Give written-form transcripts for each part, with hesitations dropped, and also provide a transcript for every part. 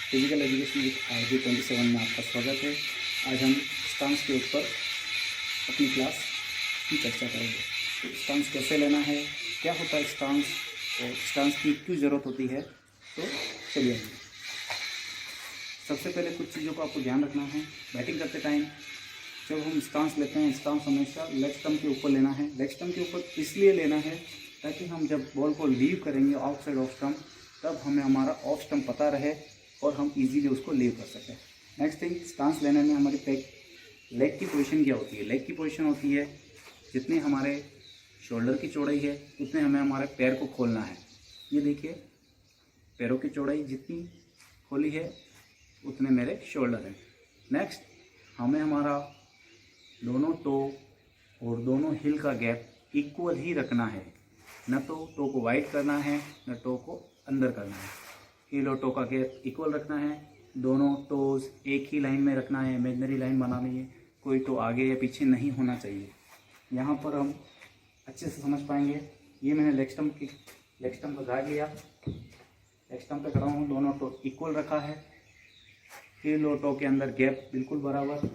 Physical education with RJ27 में आपका स्वागत है। आज हम स्टांस के ऊपर अपनी क्लास की चर्चा करेंगे। तो स्टांस कैसे लेना है, क्या होता है स्टांस और स्टांस की क्यों ज़रूरत होती है, तो चलिए। सबसे पहले कुछ चीज़ों को आपको ध्यान रखना है। बैटिंग करते टाइम जब हम स्टांस लेते हैं, स्टांस हमेशा लेग स्टंप के ऊपर लेना है। लेग स्टंप के ऊपर इसलिए लेना है ताकि हम जब बॉल को लीव करेंगे आउटसाइड ऑफ स्टंप, तब हमें हमारा ऑफ स्टंप पता रहे और हम इजीली उसको लीव कर सकें। नेक्स्ट थिंग, स्टांस लेने में हमारी लेग की पोजीशन क्या होती है। लेग की पोजीशन होती है जितनी हमारे शोल्डर की चौड़ाई है उतने हमें हमारे पैर को खोलना है। ये देखिए, पैरों की चौड़ाई जितनी खोली है उतने मेरे शोल्डर हैं। नेक्स्ट, हमें हमारा दोनों टो और दोनों हिल का गैप इक्वल ही रखना है। न तो टो को वाइड करना है, न टो को अंदर करना है। हील और टो का गैप इक्वल रखना है। दोनों टोज एक ही लाइन में रखना है, इमेजनरी लाइन बनानी है। कोई टो आगे या पीछे नहीं होना चाहिए। यहाँ पर हम अच्छे से समझ पाएंगे। ये मैंने लेग स्टंप लगा लिया, लेग स्टंप पे खड़ा हूँ, दोनों टो इक्वल रखा है। हील और टो के अंदर गैप बिल्कुल बराबर।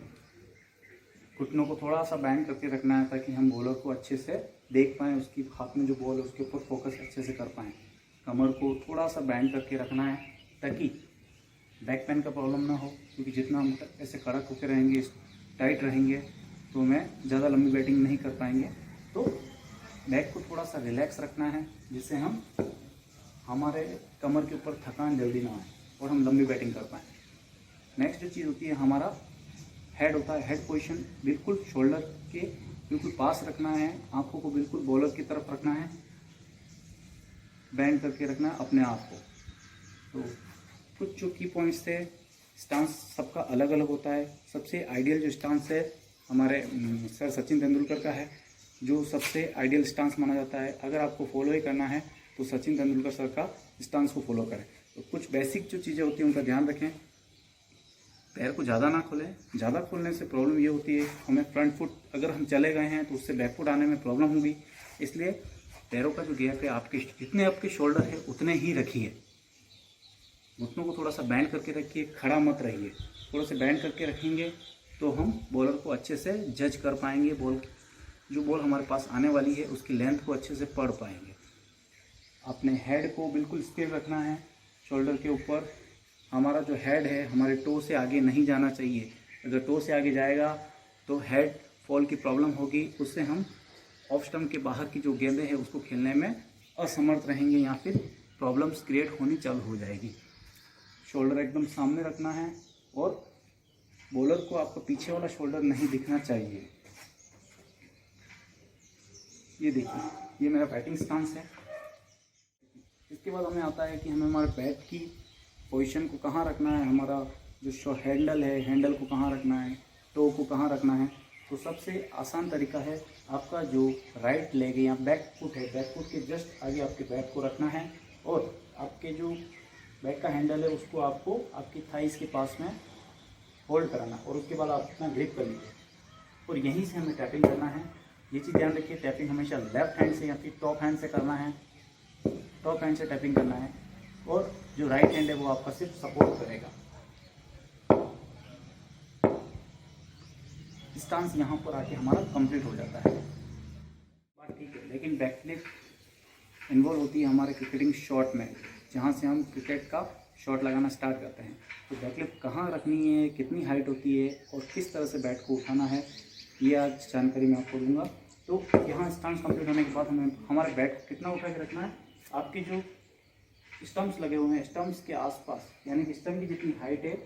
घुटनों को थोड़ा सा बैंड करके रखना है ताकि हम बॉलर को अच्छे से देख पाएँ, उसकी हाथ में जो बॉल है उसके ऊपर फोकस अच्छे से कर पाएँ। कमर को थोड़ा सा बैंड करके रखना है ताकि बैक पेन का प्रॉब्लम ना हो, क्योंकि जितना हम ऐसे कड़क होकर रहेंगे, टाइट रहेंगे, तो हमें ज़्यादा लंबी बैटिंग नहीं कर पाएंगे। तो बैक को थोड़ा सा रिलैक्स रखना है जिससे हम हमारे कमर के ऊपर थकान जल्दी ना आए और हम लंबी बैटिंग कर पाएँ। नेक्स्ट जो चीज़ होती है, हमारा हेड होता है। हेड पोजीशन बिल्कुल शोल्डर के बिल्कुल पास रखना है। आंखों को बिल्कुल बॉलर की तरफ रखना है, बैंड करके रखना है अपने आप को। तो कुछ जो की पॉइंट्स थे, स्टांस सबका अलग अलग होता है। सबसे आइडियल जो स्टांस है हमारे सर सचिन तेंदुलकर का है, जो सबसे आइडियल स्टांस माना जाता है। अगर आपको फॉलो ही करना है तो सचिन तेंदुलकर सर का स्टांस को फॉलो करें। तो कुछ बेसिक जो चीज़ें होती हैं उनका ध्यान रखें। पैर को ज़्यादा ना खोलें। ज़्यादा खोलने से प्रॉब्लम ये होती है, हमें फ्रंट फुट अगर हम चले गए हैं तो उससे बैक फुट आने में प्रॉब्लम होगी। इसलिए पैरों का जो गैप है आपके जितने आपके शोल्डर है उतने ही रखिए। घुटनों को थोड़ा सा बैंड करके रखिए, खड़ा मत रहिए। थोड़ा सा बैंड करके रखेंगे तो हम बॉलर को अच्छे से जज कर पाएंगे। जो बॉल हमारे पास आने वाली है उसकी लेंथ को अच्छे से पढ़ पाएंगे। अपने हेड को बिल्कुल स्थिर रखना है शोल्डर के ऊपर। हमारा जो हेड है हमारे टो से आगे नहीं जाना चाहिए। अगर टो से आगे जाएगा तो हेड फॉल की प्रॉब्लम होगी। उससे हम ऑफ स्टंप के बाहर की जो गेंदें हैं उसको खेलने में असमर्थ रहेंगे या फिर प्रॉब्लम्स क्रिएट होनी चालू हो जाएगी। शोल्डर एकदम सामने रखना है और बॉलर को आपका पीछे वाला शोल्डर नहीं दिखना चाहिए। ये देखिए, ये मेरा बैटिंग स्टांस है। इसके बाद हमें आता है कि हमें हमारे बैट की पोजीशन को कहाँ रखना है, हमारा जो हैंडल है हैंडल को कहाँ रखना है, टो को कहाँ रखना है। तो सबसे आसान तरीका है, आपका जो राइट लेग है या बैक फुट है, बैक फुट के जस्ट आगे आपके बैट को रखना है और आपके जो बैक का हैंडल है उसको आपको आपकी थाइस के पास में होल्ड कराना और उसके बाद आप अपना ग्रिप कर लीजिए और यहीं से हमें टैपिंग करना है। ये चीज़ ध्यान रखिए, टैपिंग हमेशा लेफ्ट हैंड से या फिर टॉप हैंड से करना है। टॉप हैंड से टैपिंग करना है और जो राइट हैंड है वो आपका सिर्फ सपोर्ट करेगा। स्टांस यहाँ पर आके हमारा कंप्लीट हो जाता है। बात ठीक है, लेकिन बैक फ्लिप इन्वॉल्व होती है हमारे क्रिकेटिंग शॉट में, जहाँ से हम क्रिकेट का शॉट लगाना स्टार्ट करते हैं। तो बैक फ्लिप कहाँ रखनी है, कितनी हाइट होती है और किस तरह से बैट को उठाना है, ये आज जानकारी मैं आपको दूंगा। तो यहाँ स्टांस कंप्लीट होने के बाद हमें हमारे बैट को कितना उठा के रखना है, आपकी जो स्टम्प्स लगे हुए हैं स्टम्प्स के आसपास, यानी कि स्टम्प की जितनी हाइट है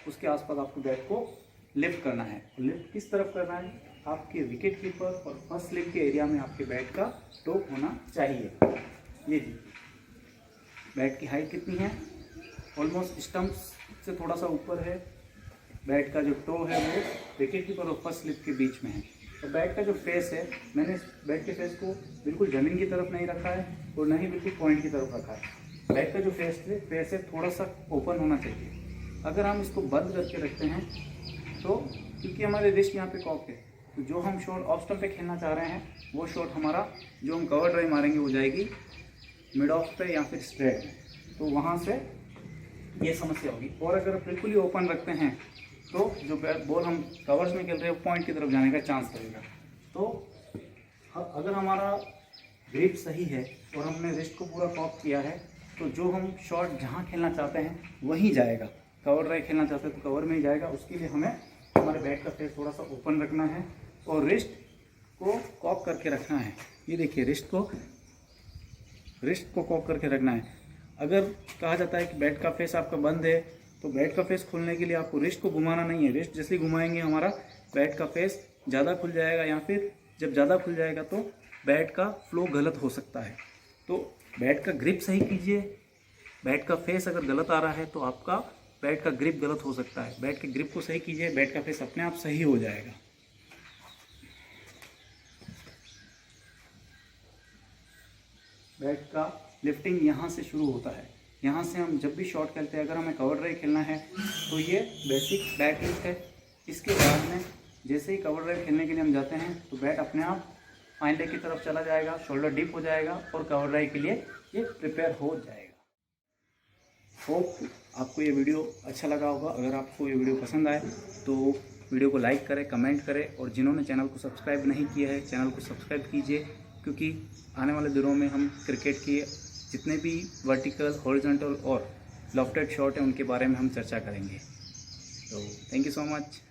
उसके आसपास आपको बैट को लिफ्ट करना है। लिफ्ट किस तरफ करना है, आपके विकेट कीपर और फर्स्ट स्लिप के एरिया में आपके बैट का टोक होना चाहिए। ये जी, बैट की हाइट कितनी है, ऑलमोस्ट स्टम्प्स से थोड़ा सा ऊपर है। बैट का जो टो है वो विकेट कीपर और फर्स्ट स्लिप के बीच में है। तो बैट का जो फेस है, मैंने बैट के फेस को बिल्कुल ज़मीन की तरफ नहीं रखा है और न ही बिल्कुल पॉइंट की तरफ रखा है। बैट का जो फेस है थोड़ा सा ओपन होना चाहिए। अगर हम इसको बंद करके रखते हैं तो, क्योंकि हमारे रिस्ट यहाँ पे कॉक है, तो जो हम शॉट ऑफ स्टंप पे खेलना चाह रहे हैं वो शॉट हमारा जो हम कवर ड्राइव मारेंगे वो जाएगी मिड ऑफ पे या फिर स्ट्रेट में। तो वहाँ से ये समस्या होगी। और अगर बिल्कुल ही ओपन रखते हैं तो जो बॉल हम कवर्स में खेल रहे हैं पॉइंट की तरफ जाने का चांस रहेगा। तो अगर हमारा ग्रिप सही है और हमने रिस्ट को पूरा कॉप किया है तो जो हम शॉट जहाँ खेलना चाहते हैं वहीं जाएगा। कवर ड्राइव खेलना चाहते हैं तो कवर में ही जाएगा। उसके लिए हमें हमारे बैट का फेस थोड़ा सा ओपन रखना है और रिस्ट को कॉक करके रखना है। ये देखिए रिस्ट को कॉक करके रखना है। अगर कहा जाता है कि बैट का फेस आपका बंद है तो बैट का फेस खोलने के लिए आपको रिस्ट को घुमाना नहीं है। रिस्ट जैसे घुमाएंगे हमारा बैट का फेस ज़्यादा खुल जाएगा, या फिर जब ज़्यादा खुल जाएगा तो बैट का फ्लो गलत हो सकता है। तो बैट का ग्रिप सही कीजिए। बैट का फेस अगर गलत आ रहा है तो आपका बैट का ग्रिप गलत हो सकता है। बैट के ग्रिप को सही कीजिए, बैट का फेस अपने आप सही हो जाएगा। बैट का लिफ्टिंग यहाँ से शुरू होता है। यहाँ से हम जब भी शॉट खेलते हैं, अगर हमें कवर ड्राइव खेलना है तो ये बेसिक बैट लिफ्ट है। इसके बाद में जैसे ही कवर ड्राइव खेलने के लिए हम जाते हैं तो बैट अपने आप फाइनल की तरफ चला जाएगा, शोल्डर डीप हो जाएगा और कवर ड्राइव के लिए ये प्रिपेयर हो जाएगा। होप आपको ये वीडियो अच्छा लगा होगा। अगर आपको ये वीडियो पसंद आए तो वीडियो को लाइक करें, कमेंट करें, और जिन्होंने चैनल को सब्सक्राइब नहीं किया है चैनल को सब्सक्राइब कीजिए, क्योंकि आने वाले दिनों में हम क्रिकेट के जितने भी वर्टिकल, हॉरिजॉन्टल और लॉफ्टेड शॉट हैं उनके बारे में हम चर्चा करेंगे। तो थैंक यू सो मच।